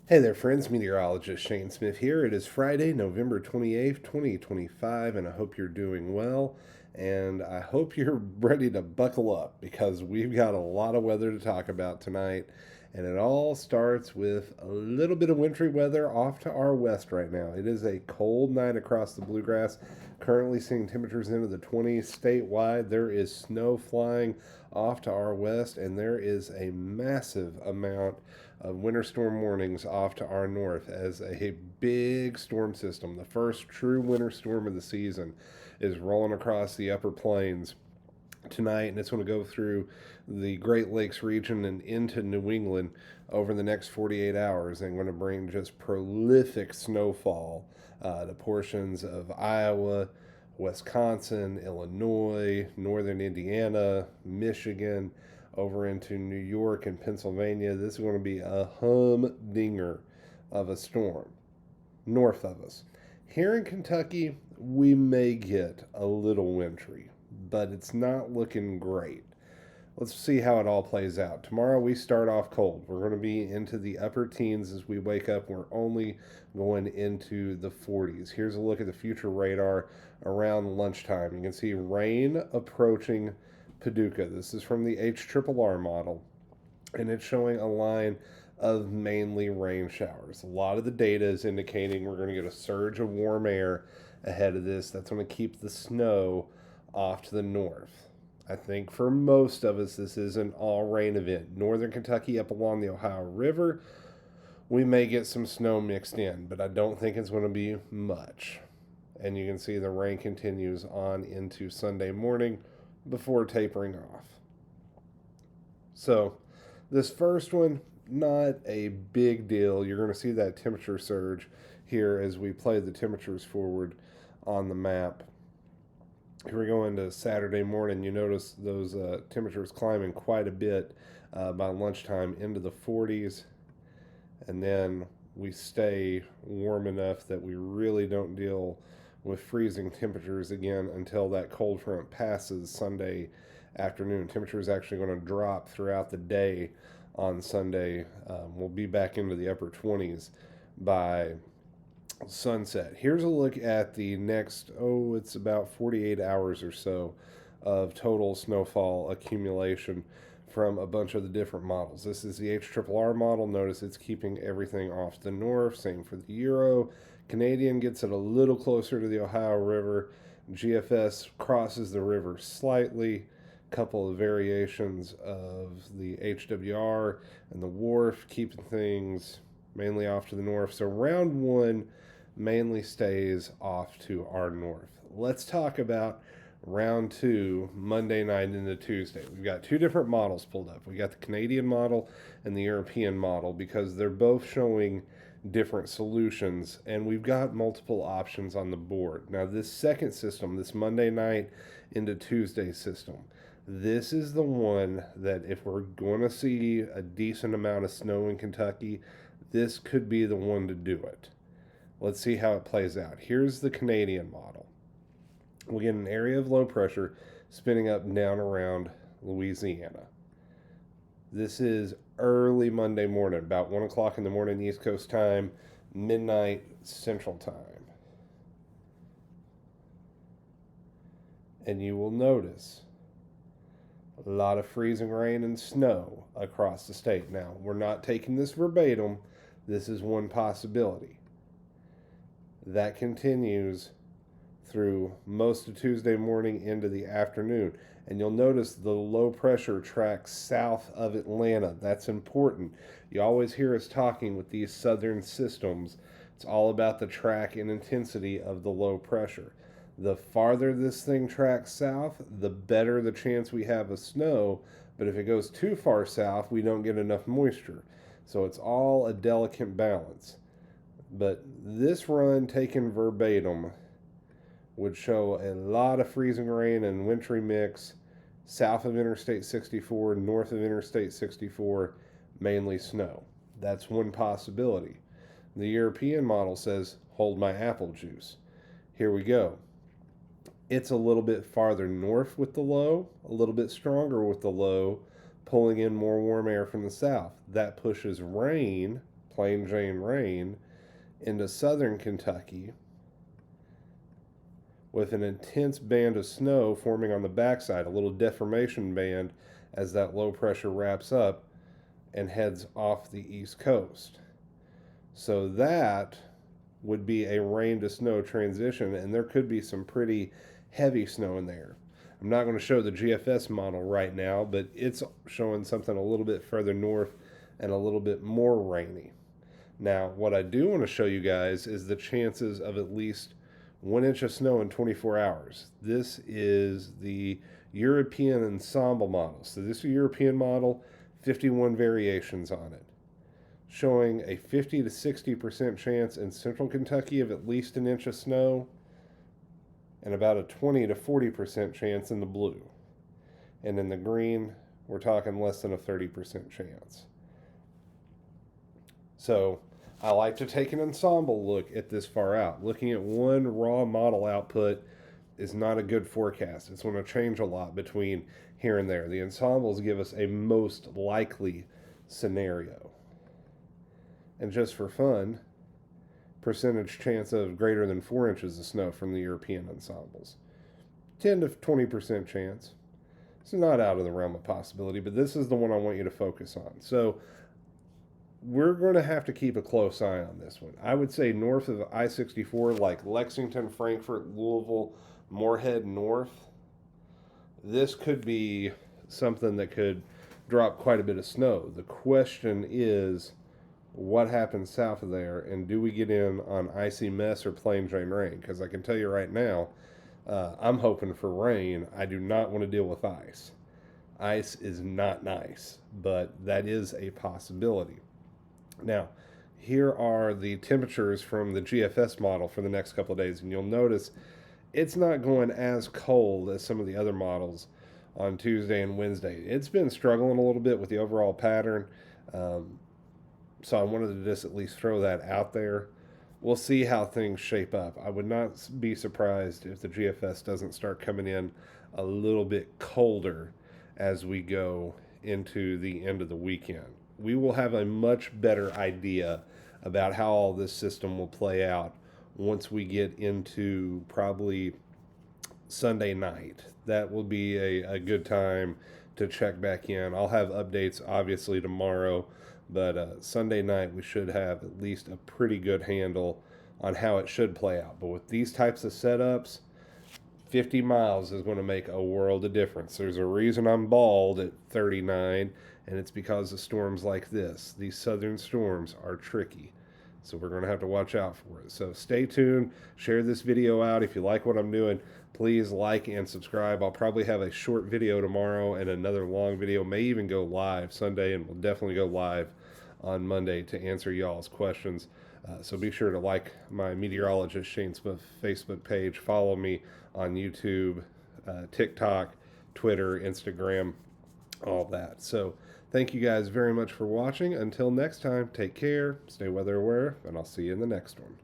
Hey there, friends. Meteorologist Shane Smith here. It is Friday, November 28th, 2025, and I hope you're doing well. And I hope you're ready to buckle up because we've got a lot of weather to talk about tonight. And it all starts with a little bit of wintry weather off to our west right now. It is a cold night across the bluegrass. Currently seeing temperatures into the 20s statewide. There is snow flying off to our west, and there is a massive amount of winter storm warnings off to our north as a big storm system, the first true winter storm of the season, is rolling across the upper plains tonight, and it's going to go through the Great Lakes region and into New England over the next 48 hours and going to bring just prolific snowfall to portions of Iowa, Wisconsin, Illinois, northern Indiana, Michigan, over into New York and Pennsylvania. This is going to be a humdinger of a storm north of us. Here in Kentucky, we may get a little wintry, but it's not looking great. Let's see how it all plays out. Tomorrow we start off cold. We're going to be into the upper teens as we wake up. We're only going into the 40s. Here's a look at the future radar around lunchtime. You can see rain approaching Paducah. This is from the HRRR model, and it's showing a line of mainly rain showers. A lot of the data is indicating we're going to get a surge of warm air ahead of this. That's going to keep the snow off to the north. I think for most of us, this is an all rain event. Northern Kentucky up along the Ohio River, we may get some snow mixed in, but I don't think it's going to be much. And you can see the rain continues on into Sunday morning before tapering off. So, this first one, not a big deal. You're going to see that temperature surge here as we play the temperatures forward on the map. Here we go into Saturday morning. You notice those temperatures climbing quite a bit by lunchtime into the 40s, and then we stay warm enough that we really don't deal with freezing temperatures again until that cold front passes Sunday afternoon. Temperature is actually going to drop throughout the day on Sunday. We'll be back into the upper 20s by sunset. Here's a look at the next, it's about 48 hours or so of total snowfall accumulation from a bunch of the different models. This is the HRRR model. Notice it's keeping everything off the north. Same for the Euro. Canadian gets it a little closer to the Ohio River. GFS crosses the river slightly. Couple of variations of the HWR and the WRF keeping things mainly off to the north. So round one mainly stays off to our north. Let's talk about round two, Monday night into Tuesday. We've got two different models pulled up. We got the Canadian model and the European model because they're both showing different solutions, and we've got multiple options on the board. Now, this second system, this Monday night into Tuesday system, this is the one that if we're going to see a decent amount of snow in Kentucky, this could be the one to do it. Let's see how it plays out. Here's the Canadian model. We get an area of low pressure spinning up and down around Louisiana. This is early Monday morning, about 1 o'clock in the morning East Coast time, midnight Central time. And you will notice a lot of freezing rain and snow across the state. Now, we're not taking this verbatim. This is one possibility. That continues through most of Tuesday morning into the afternoon. And you'll notice the low pressure tracks south of Atlanta. That's important. You always hear us talking with these southern systems. It's all about the track and intensity of the low pressure. The farther this thing tracks south, the better the chance we have of snow. But if it goes too far south, we don't get enough moisture. So it's all a delicate balance. But this run taken verbatim would show a lot of freezing rain and wintry mix south of Interstate 64, north of Interstate 64, mainly snow. That's one possibility. The European model says, hold my apple juice. Here we go. It's a little bit farther north with the low, a little bit stronger with the low, pulling in more warm air from the south. That pushes rain, plain Jane rain into southern Kentucky with an intense band of snow forming on the backside, a little deformation band as that low pressure wraps up and heads off the east coast. So that would be a rain to snow transition, and there could be some pretty heavy snow in there. I'm not going to show the GFS model right now, but it's showing something a little bit further north and a little bit more rainy. Now, what I do want to show you guys is the chances of at least 1 inch of snow in 24 hours. This is the European ensemble model. So this is a European model, 51 variations on it, showing a 50 to 60% chance in central Kentucky of at least 1 inch of snow, and about a 20 to 40% chance in the blue. And in the green, we're talking less than a 30% chance. So I like to take an ensemble look at this far out. Looking at one raw model output is not a good forecast. It's going to change a lot between here and there. The ensembles give us a most likely scenario. And just for fun, percentage chance of greater than 4 inches of snow from the European ensembles. 10 to 20% chance. It's not out of the realm of possibility, but this is the one I want you to focus on. So we're going to have to keep a close eye on this one. I would say north of I-64, like Lexington, Frankfort, Louisville, Moorhead north, this could be something that could drop quite a bit of snow. The question is, what happens south of there, and do we get in on icy mess or plain Jane rain? Because I can tell you right now, I'm hoping for rain. I do not want to deal with ice. Ice is not nice, but that is a possibility. Now, here are the temperatures from the GFS model for the next couple of days, and you'll notice it's not going as cold as some of the other models on Tuesday and Wednesday. It's been struggling a little bit with the overall pattern, so I wanted to just at least throw that out there. We'll see how things shape up. I would not be surprised if the GFS doesn't start coming in a little bit colder as we go into the end of the weekend. We will have a much better idea about how all this system will play out once we get into probably Sunday night. That will be a good time to check back in. I'll have updates obviously tomorrow, but Sunday night we should have at least a pretty good handle on how it should play out. But with these types of setups, 50 miles is going to make a world of difference. There's a reason I'm bald at 39, and it's because of storms like this. These southern storms are tricky, so we're going to have to watch out for it. So stay tuned. Share this video out. If you like what I'm doing, please like and subscribe. I'll probably have a short video tomorrow and another long video. May even go live Sunday, and we'll definitely go live on Monday to answer y'all's questions. So be sure to like my Meteorologist Shane Smith Facebook page. Follow me on YouTube, TikTok, Twitter, Instagram, all that. So thank you guys very much for watching. Until next time, take care, stay weather aware, and I'll see you in the next one.